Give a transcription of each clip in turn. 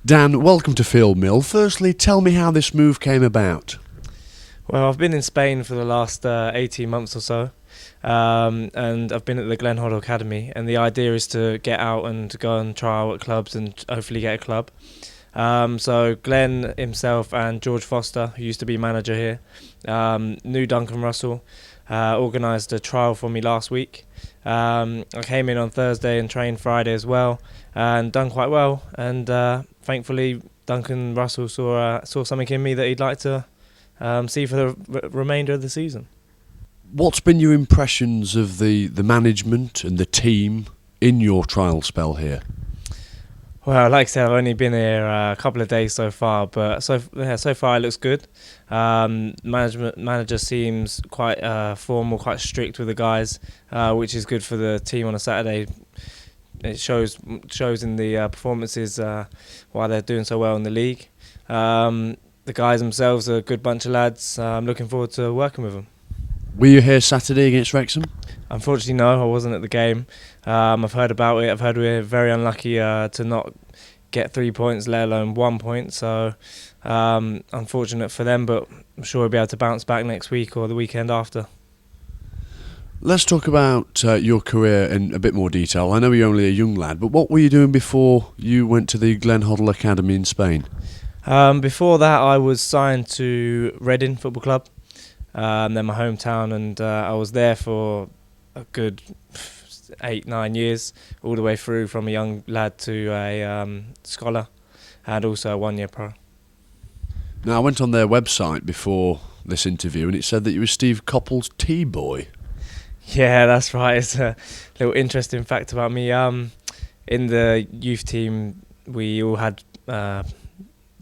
Dan, welcome to Field Mill. Firstly, tell me how this move came about. Well, I've been in Spain for the last 18 months or so, and I've been at the Glen Hoddle Academy, and the idea is to get out and go and trial at clubs and hopefully get a club. So Glenn himself and George Foster, who used to be manager here, knew Duncan Russell, organised a trial for me last week. I came in on Thursday and trained Friday as well, and done quite well. And thankfully, Duncan Russell saw something in me that he'd like to see for the remainder of the season. What's been your impressions of the management and the team in your trial spell here? Well, like I said, I've only been here a couple of days so far, but so far it looks good. Manager seems quite formal, quite strict with the guys, which is good for the team on a Saturday. It shows in the performances why they're doing so well in the league. The guys themselves are a good bunch of lads. I'm looking forward to working with them. Were you here Saturday against Wrexham? Unfortunately, no, I wasn't at the game. I've heard about it. I've heard we're very unlucky to not get 3 points, let alone 1 point. So unfortunate for them, but I'm sure we'll be able to bounce back next week or the weekend after. Let's talk about your career in a bit more detail. I know you're only a young lad, but what were you doing before you went to the Glen Hoddle Academy in Spain? Before that, I was signed to Reading Football Club. They're my hometown, and I was there for a good 8-9 years, all the way through from a young lad to a scholar, and also a 1-year pro. Now, I went on their website before this interview, and it said that you were Steve Coppell's T-boy. Yeah, that's right. It's a little interesting fact about me. In the youth team, we all had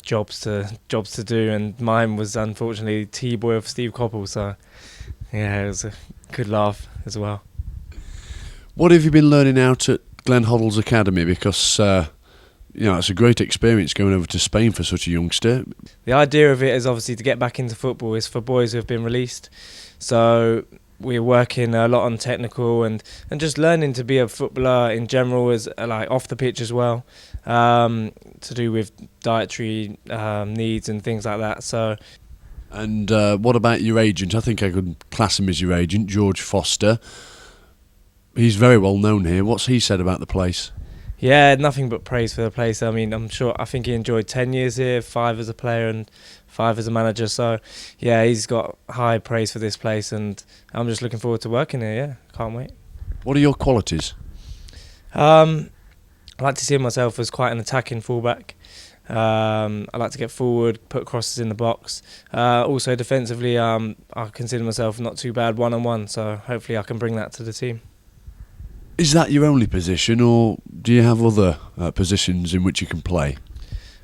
jobs to do, and mine was unfortunately T-boy of Steve Coppell. So, yeah, it was a good laugh as well. What have you been learning out at Glen Hoddle's Academy? Because it's a great experience going over to Spain for such a youngster. The idea of it is obviously to get back into football. Is for boys who have been released. So we're working a lot on technical and just learning to be a footballer in general, as like off the pitch as well, to do with dietary needs and things like that. So. And what about your agent? I think I could class him as your agent, George Foster. He's very well known here. What's he said about the place? Yeah, nothing but praise for the place. I mean, I think he enjoyed 10 years here, 5 as a player and 5 as a manager. So, yeah, he's got high praise for this place, and I'm just looking forward to working here. Yeah, can't wait. What are your qualities? I like to see myself as quite an attacking fullback. I like to get forward, put crosses in the box. Also, defensively, I consider myself not too bad one-on-one. So, hopefully, I can bring that to the team. Is that your only position, or do you have other positions in which you can play?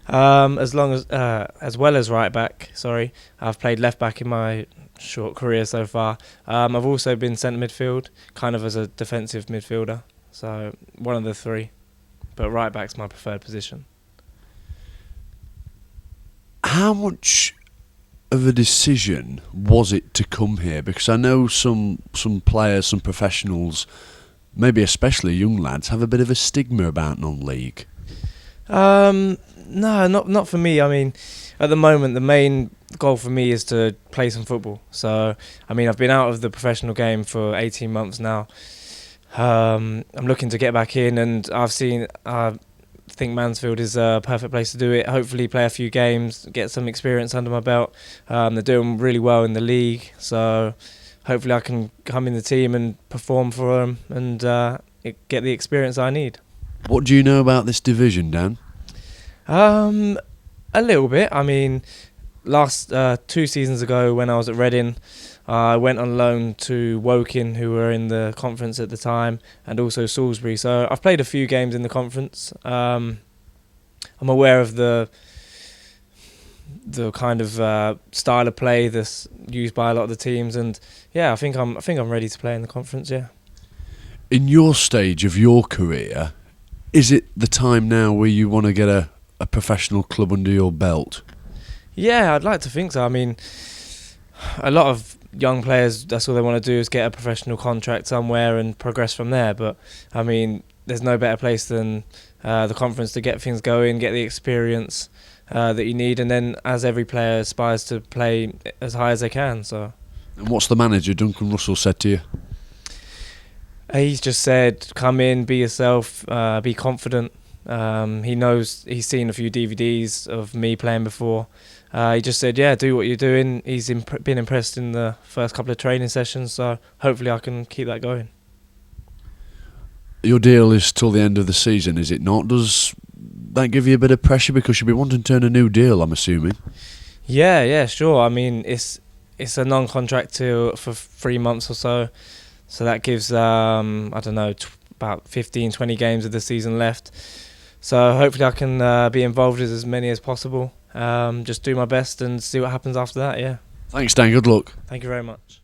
As well as right back. Sorry, I've played left back in my short career so far. I've also been centre midfield, kind of as a defensive midfielder. So one of the three, but right back's my preferred position. How much of a decision was it to come here? Because I know some players, some professionals, maybe especially young lads, have a bit of a stigma about non-league. No, not for me. I mean, at the moment, the main goal for me is to play some football. So, I mean, I've been out of the professional game for 18 months now. I'm looking to get back in, and I think Mansfield is a perfect place to do it. Hopefully play a few games, get some experience under my belt. They're doing really well in the league, so hopefully I can come in the team and perform for them and get the experience I need. What do you know about this division, Dan? A little bit. I mean, last 2 seasons ago when I was at Reading, I went on loan to Woking, who were in the conference at the time, and also Salisbury. So I've played a few games in the conference. I'm aware of the kind of style of play that's used by a lot of the teams, and yeah, I think I'm ready to play in the conference. Yeah. In your stage of your career, is it the time now where you want to get a professional club under your belt? Yeah, I'd like to think so. I mean, a lot of young players, that's all they want to do is get a professional contract somewhere and progress from there. But I mean, there's no better place than the conference to get things going, get the experience that you need, and then as every player aspires to play as high as they can. So. And what's the manager, Duncan Russell, said to you? He's just said, come in, be yourself, be confident. He knows, he's seen a few DVDs of me playing before. He just said, yeah, do what you're doing. He's been impressed in the first couple of training sessions, so hopefully I can keep that going. Your deal is till the end of the season, is it not? Does that give you a bit of pressure because you'll be wanting to earn a new deal, I'm assuming? Yeah, sure. I mean, it's a non-contract for 3 months or so. So that gives, I don't know, about 15, 20 games of the season left. So hopefully I can be involved with as many as possible. Just do my best and see what happens after that, yeah. Thanks, Dan. Good luck. Thank you very much.